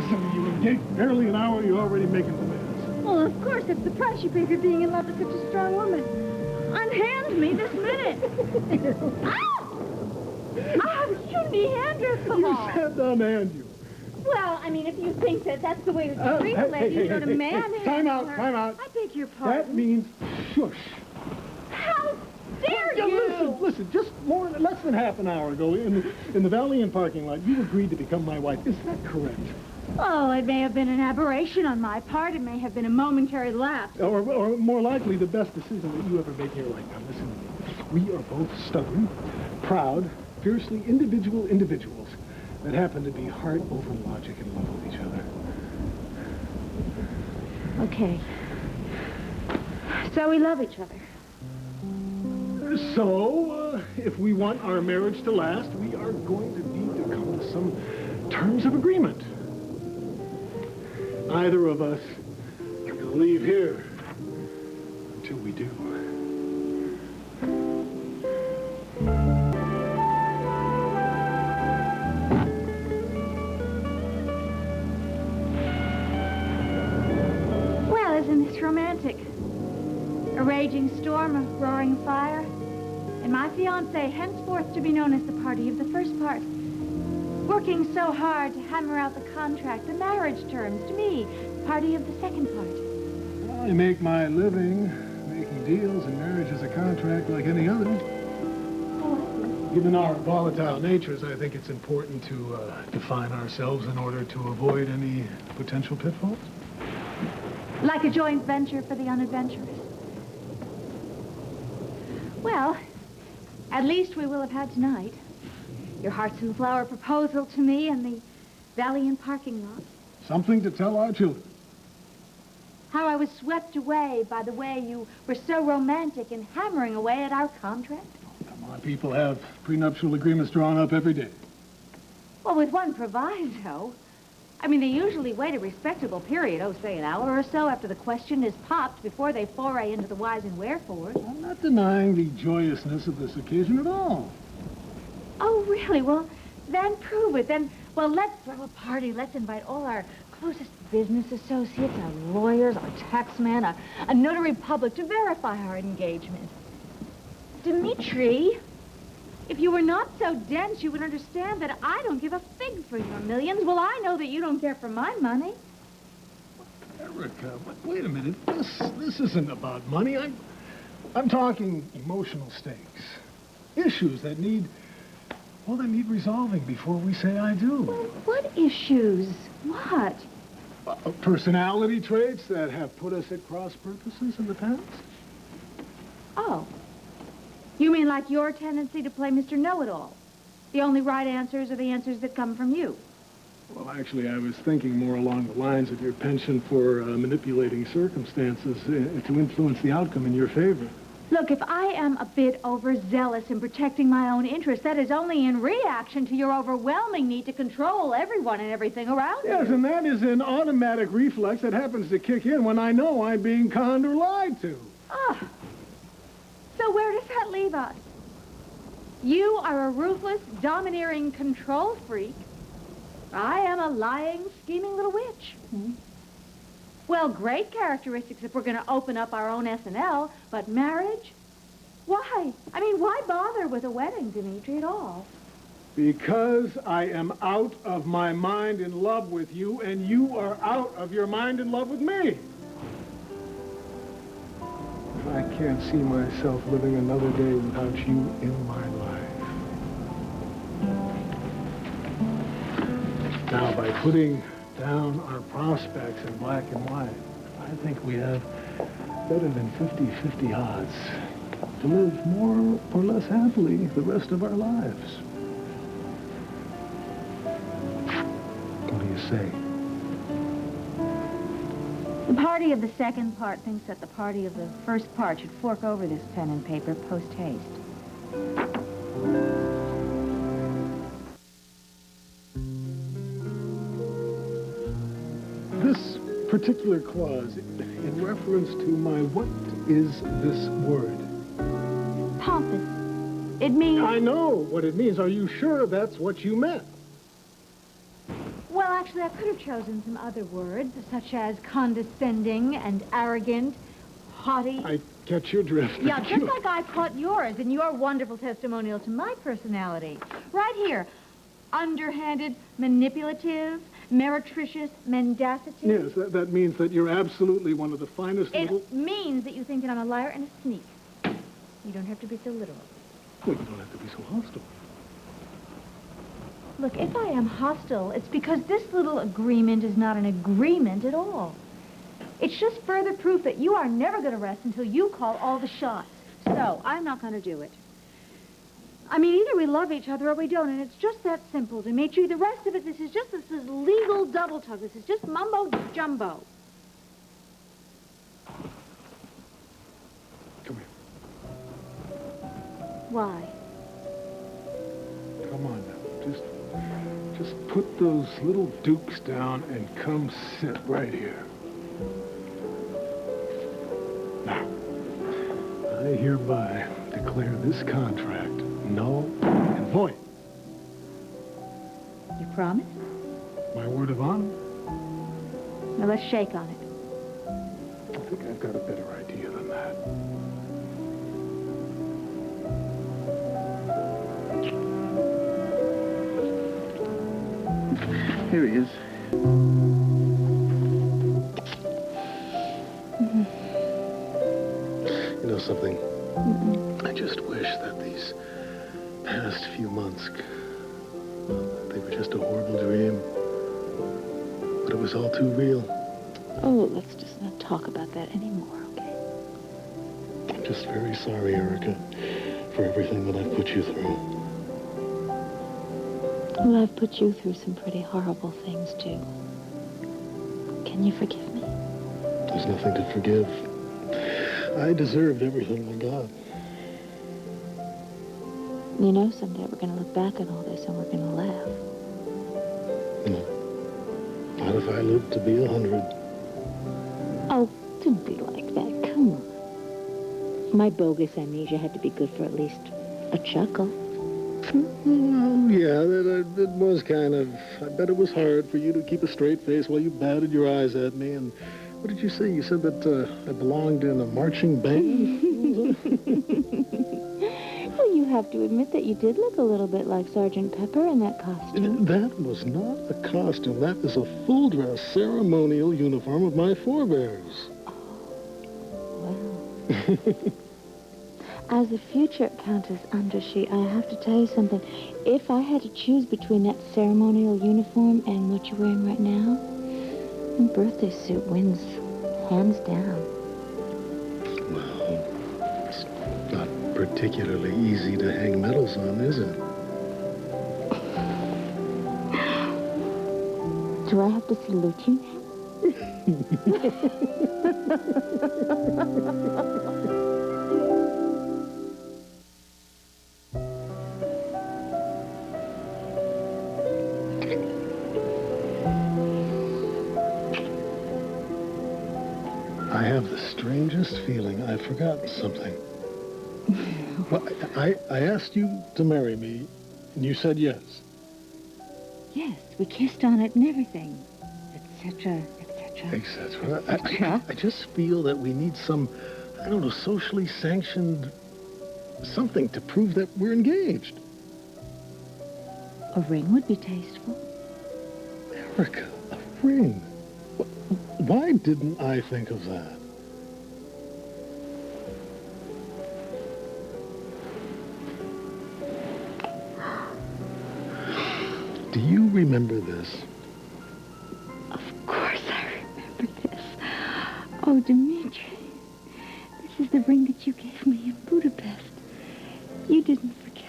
listen to you. Engaged barely an hour, you're already making demands. Well, of course, it's the price you pay for being in love with such a strong woman. Unhand me this minute. Ow! You need Driscoll. You said unhand you. Well, I mean, if you think that that's the way to treat a lady, you know, to manhandle Time out, her. time out. I beg your pardon. That means shush. How dare you? Listen, just less than half an hour ago in the Valiant parking lot, you agreed to become my wife. Is that correct? Oh, it may have been an aberration on my part. It may have been a momentary lapse. Or more likely, the best decision that you ever made in your life. Now, listen to me. We are both stubborn, proud, fiercely individual individuals that happen to be heart over logic in love with each other. Okay. So we love each other. So, if we want our marriage to last, we are going to need to come to some terms of agreement. Neither of us can leave here until we do. Well, isn't this romantic? A raging storm of roaring fire, and my fiancé henceforth to be known as the party of the first part. Working so hard to hammer out the contract, the marriage terms, to me, the party of the second part. I make my living making deals, and marriage is a contract like any other. Given our volatile natures, I think it's important to define ourselves in order to avoid any potential pitfalls. Like a joint venture for the unadventurous. Well, at least we will have had tonight. Your hearts and flower proposal to me and the Valiant parking lot. Something to tell our children. How I was swept away by the way you were so romantic in hammering away at our contract. Oh, come on, people have prenuptial agreements drawn up every day. Well, with one proviso. I mean, they usually wait a respectable period, say an hour or so after the question is popped before they foray into the whys and wherefores. I'm not denying the joyousness of this occasion at all. Oh, really? Well, then prove it. Then, well, let's throw a party. Let's invite all our closest business associates, our lawyers, our taxman, a notary public to verify our engagement. Dimitri, if you were not so dense, you would understand that I don't give a fig for your millions. Well, I know that you don't care for my money. Erica, wait a minute. This isn't about money. I'm talking emotional stakes. Issues that need resolving before we say I do. Well, what issues? What? Personality traits that have put us at cross purposes in the past. Oh. You mean like your tendency to play Mr. Know-It-All? The only right answers are the answers that come from you. Well, actually, I was thinking more along the lines of your penchant for manipulating circumstances to influence the outcome in your favor. Look, if I am a bit overzealous in protecting my own interests, that is only in reaction to your overwhelming need to control everyone and everything around you. Yes, and that is an automatic reflex that happens to kick in when I know I'm being conned or lied to. Ah. So where does that leave us? You are a ruthless, domineering control freak. I am a lying, scheming little witch. Hmm? Well, great characteristics if we're going to open up our own S&L, but marriage? Why? I mean, why bother with a wedding, Dimitri, at all? Because I am out of my mind in love with you, and you are out of your mind in love with me. I can't see myself living another day without you in my life. Now, by putting down our prospects in black and white, I think we have better than 50-50 odds to live more or less happily the rest of our lives. What do you say? The party of the second part thinks that the party of the first part should fork over this pen and paper post-haste. This particular clause, in reference to my what is this word? Pompous. It means... I know what it means. Are you sure that's what you meant? Well, I actually, I could have chosen some other words, such as condescending and arrogant, haughty. I catch your drift. Yeah, just like I caught yours in your wonderful testimonial to my personality. Right here. Underhanded, manipulative, meretricious, mendacity. Yes, that means that you're absolutely one of the finest little... It means that you think that I'm a liar and a sneak. You don't have to be so literal. Well, you don't have to be so hostile. Look, if I am hostile, it's because this little agreement is not an agreement at all. It's just further proof that you are never going to rest until you call all the shots. So, I'm not going to do it. I mean, either we love each other or we don't, and it's just that simple, Dimitri. The rest of it, this is legal double talk. This is just mumbo-jumbo. Come here. Why? Come on now. Just put those little dukes down and come sit right here. Now, I hereby declare this contract null and void. You promise? My word of honor? Now let's shake on it. I think I've got a better idea than that. Here he is. You know something? I just wish that these past few months, well, they were just a horrible dream. But it was all too real. Oh, let's just not talk about that anymore, okay? I'm just very sorry, Erica, for everything that I've put you through. Well, I've put you through some pretty horrible things, too. Can you forgive me? There's nothing to forgive. I deserved everything I got. You know, someday we're going to look back on all this and we're going to laugh. No. Not if I live to be 100. Oh, don't be like that. Come on. My bogus amnesia had to be good for at least a chuckle. Well, yeah, it was kind of... I bet it was hard for you to keep a straight face while you batted your eyes at me. And what did you say? You said that I belonged in a marching band? Well, you have to admit that you did look a little bit like Sergeant Pepper in that costume. That was not a costume. That is a full-dress ceremonial uniform of my forebears. Oh, well. As a future Countess Undershe, I have to tell you something. If I had to choose between that ceremonial uniform and what you're wearing right now, the birthday suit wins hands down. Well, it's not particularly easy to hang medals on, is it? Do I have to salute you now? I have the strangest feeling I've forgotten something. Well, I asked you to marry me, and you said yes. Yes, we kissed on it and everything, etc., etc. Etc. I just feel that we need some, I don't know, socially sanctioned something to prove that we're engaged. A ring would be tasteful. Erica, a ring? Why didn't I think of that? Do you remember this? Of course I remember this. Oh, Dimitri, this is the ring that you gave me in Budapest. You didn't forget.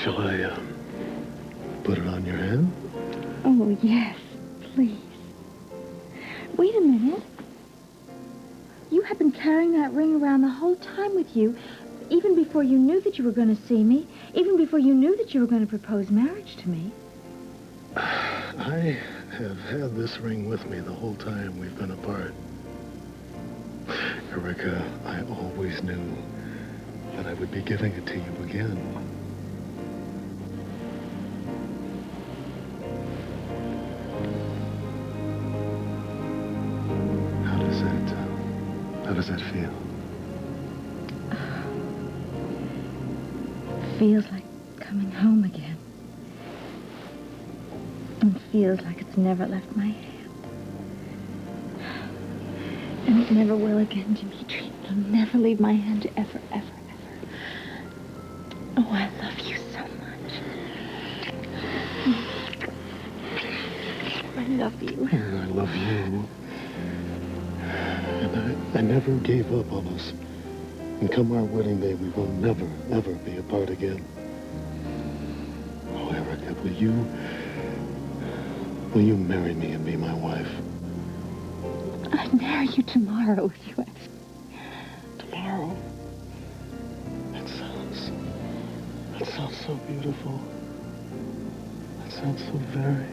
Shall I, put it on your hand? Oh, yes, please. Wait a minute. You have been carrying that ring around the whole time with you, even before you knew that you were going to see me, even before you knew that you were going to propose marriage to me. I have had this ring with me the whole time we've been apart. Erica, I always knew that I would be giving it to you again. How does that feel? Feels like coming home again. And feels like it's never left my hand. And it never will again, Dimitri. It'll never leave my hand ever, ever, ever. Oh, I love you so much. I love you. And I love you. And I never gave up on us. And come our wedding day, we will never, ever be apart again. Oh, Erica, will you marry me and be my wife? I'd marry you tomorrow if you ask. Tomorrow? That sounds so beautiful. That sounds so very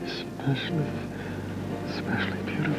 especially beautiful.